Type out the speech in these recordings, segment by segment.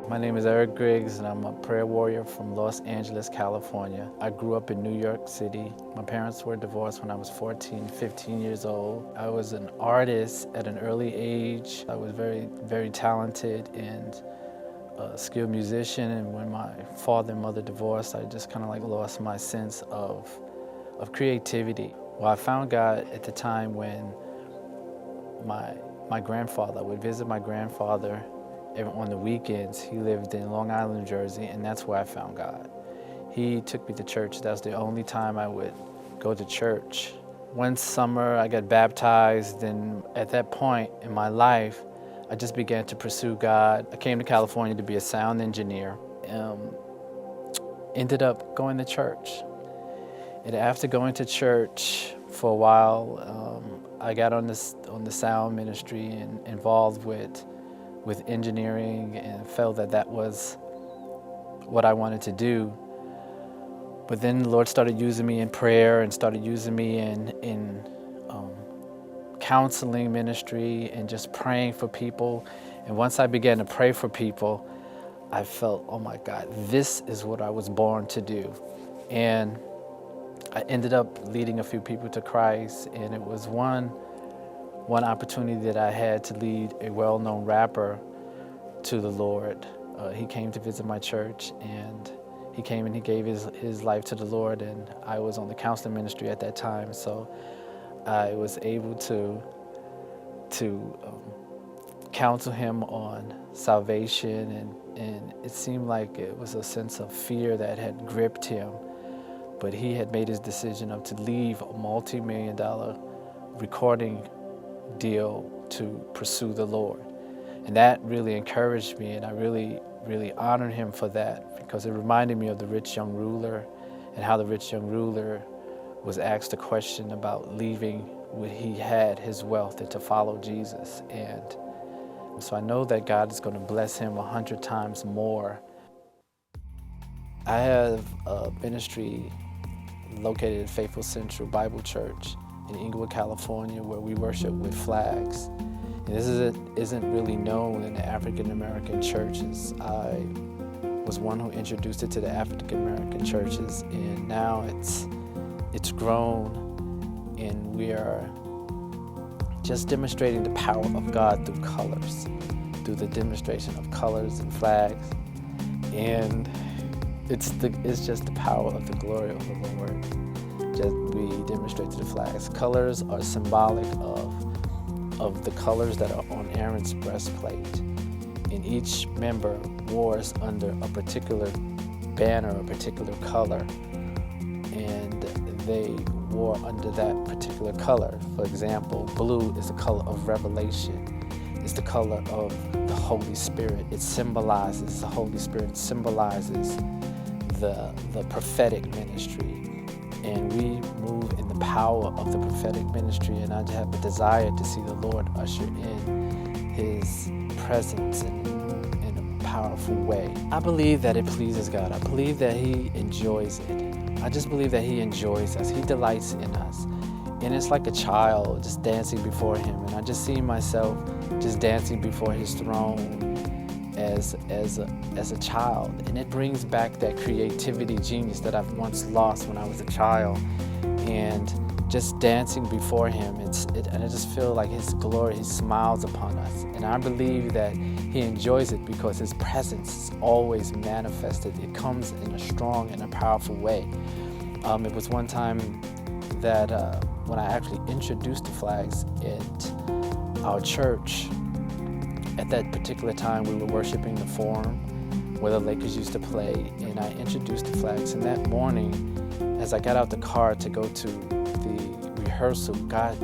My name is Eric Griggs, and I'm a prayer warrior from Los Angeles, California. I grew up in New York City. My parents were divorced when I was 14, 15 years old. I was an artist at an early age. I was very talented and a skilled musician, and when my father and mother divorced, I just kind of lost my sense of creativity. Well, I found God at the time when my grandfather, I would visit my grandfather on the weekends. He lived in Long Island, New Jersey, and that's where I found God. He took me to church. That was the only time I would go to church. One summer, I got baptized, and at that point in my life, I just began to pursue God. I came to California to be a sound engineer. Ended up going to church. And after going to church for a while, I got on the sound ministry and involved with engineering, and felt that was what I wanted to do. But then the Lord started using me in prayer and started using me in counseling ministry and just praying for people. And once I began to pray for people, I felt, oh my God, this is what I was born to do. And I ended up leading a few people to Christ, and it was one opportunity that I had to lead a well-known rapper to the Lord. He came to visit my church, and he came and he gave his life to the Lord, and I was on the counseling ministry at that time, so I was able to counsel him on salvation, and it seemed like it was a sense of fear that had gripped him, but he had made his decision to leave a multi-million-dollar recording deal to pursue the Lord. And that really encouraged me, and I really honored him for that, because it reminded me of the rich young ruler and how the rich young ruler was asked a question about leaving what he had, his wealth, and to follow Jesus. And so I know that God is going to bless him 100 times more. I have a ministry located at Faithful Central Bible Church in Inglewood, California, where we worship with flags. And this isn't really known in the African American churches. I was one who introduced it to the African American churches, and now it's grown, and we are just demonstrating the power of God through colors, through the demonstration of colors and flags. And it's just the power of the glory of the Lord that we demonstrate to the flags. Colors are symbolic of the colors that are on Aaron's breastplate. And each member wore under a particular banner, a particular color, and they wore under that particular color. For example, blue is the color of revelation. It's the color of the Holy Spirit. It symbolizes, the Holy Spirit symbolizes the prophetic ministry. And we move in the power of the prophetic ministry, and I have a desire to see the Lord usher in his presence in a powerful way. I believe that it pleases God. I believe that he enjoys it. I just believe that he enjoys us. He delights in us. And it's like a child just dancing before him. And I just see myself just dancing before his throne as a child. And it brings back that creativity genius that I've once lost when I was a child. And just dancing before him, and I just feel like his glory, he smiles upon us. And I believe that he enjoys it because his presence is always manifested. It comes in a strong and a powerful way. It was one time that when I actually introduced the flags at our church. At that particular time, we were worshiping the Forum where the Lakers used to play, and I introduced the flags. And that morning, as I got out the car to go to the rehearsal, I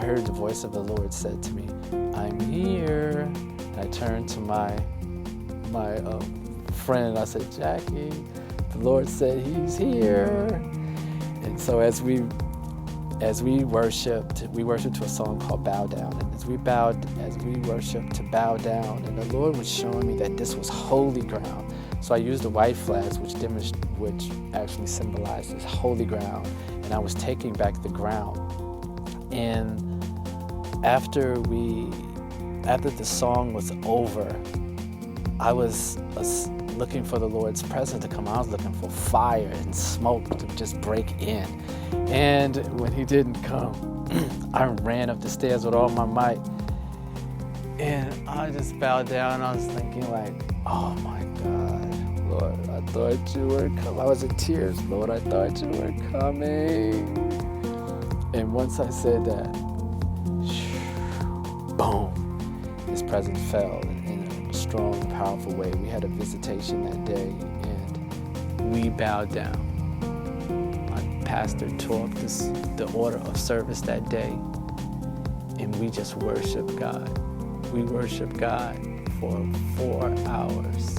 heard the voice of the Lord said to me, "I'm here." And I turned to my friend and I said, "Jackie, the Lord said he's here." And so as we worshiped to a song called Bow Down. And as we worshiped to bow down, and the Lord was showing me that this was holy ground. So I used the white flags, which actually symbolizes holy ground, and I was taking back the ground. And after the song was over, I was looking for the Lord's presence to come. I was looking for fire and smoke to just break in. And when he didn't come, I ran up the stairs with all my might. And I just bowed down. I was thinking like, oh my God, Lord, I thought you were coming. I was in tears, Lord, I thought you were coming. And once I said that, boom, his presence fell in a strong, powerful way. We had a visitation that day, and we bowed down. My pastor taught us the order of service that day, and we just worshiped God. We worshiped God for 4 hours,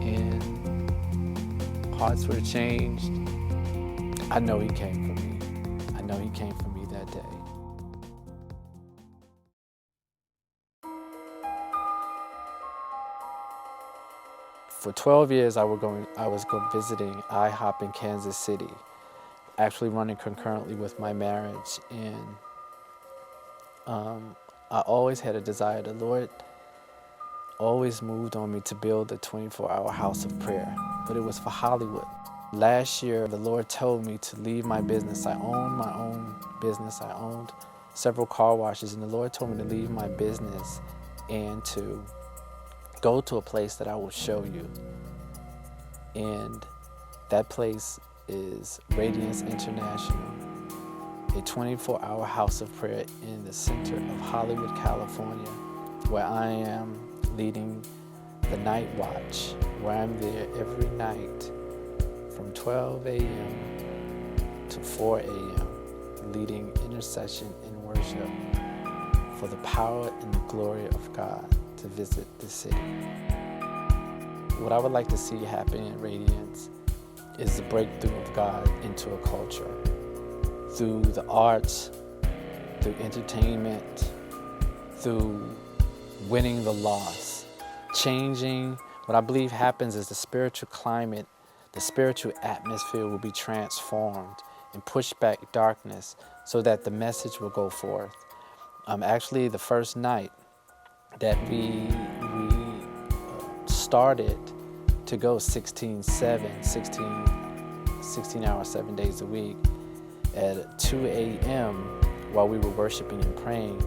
and hearts were changed. I know he came for me. I know he came for me that day. For 12 years, I was visiting IHOP in Kansas City, actually running concurrently with my marriage. And I always had a desire. The Lord always moved on me to build a 24-hour house of prayer, but it was for Hollywood. Last year, the Lord told me to leave my business. I owned my own business. I owned several car washes, and the Lord told me to leave my business and to go to a place that I will show you. And that place is Radiance International, a 24-hour house of prayer in the center of Hollywood, California, where I am leading the night watch, where I'm there every night from 12 a.m. to 4 a.m., leading intercession and worship for the power and the glory of God to visit the city. What I would like to see happen in Radiance is the breakthrough of God into a culture through the arts, through entertainment, through winning the lost, changing. What I believe happens is the spiritual climate, the spiritual atmosphere will be transformed and push back darkness so that the message will go forth. Actually, the first night that we started to go 16 hours, 7 days a week, at 2 a.m. while we were worshiping and praying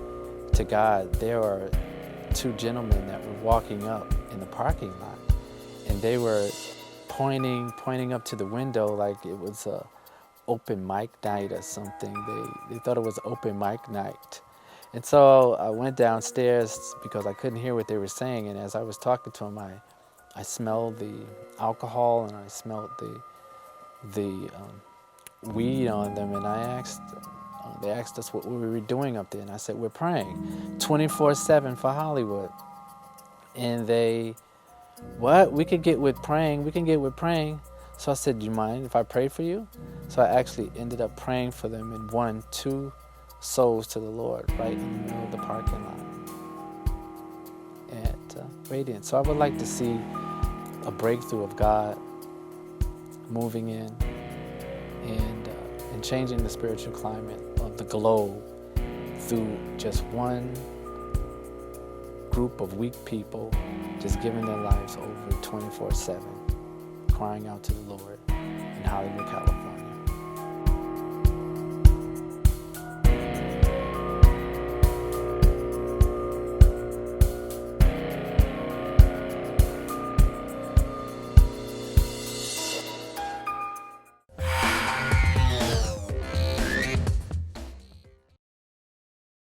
to God, there were 2 gentlemen that were walking up in the parking lot, and they were pointing up to the window like it was a open mic night or something. They thought it was open mic night. And so I went downstairs because I couldn't hear what they were saying, and as I was talking to them, I smelled the alcohol and I smelled the weed on them, and they asked us what we were doing up there, and I said, we're praying 24/7 for Hollywood. And they, what? We can get with praying. So I said, do you mind if I pray for you? So I actually ended up praying for them and won 2 souls to the Lord right in the middle of the parking lot at Radiant. So I would like to see a breakthrough of God moving in and changing the spiritual climate of the globe through just one group of weak people just giving their lives over 24/7, crying out to the Lord in Hollywood, California.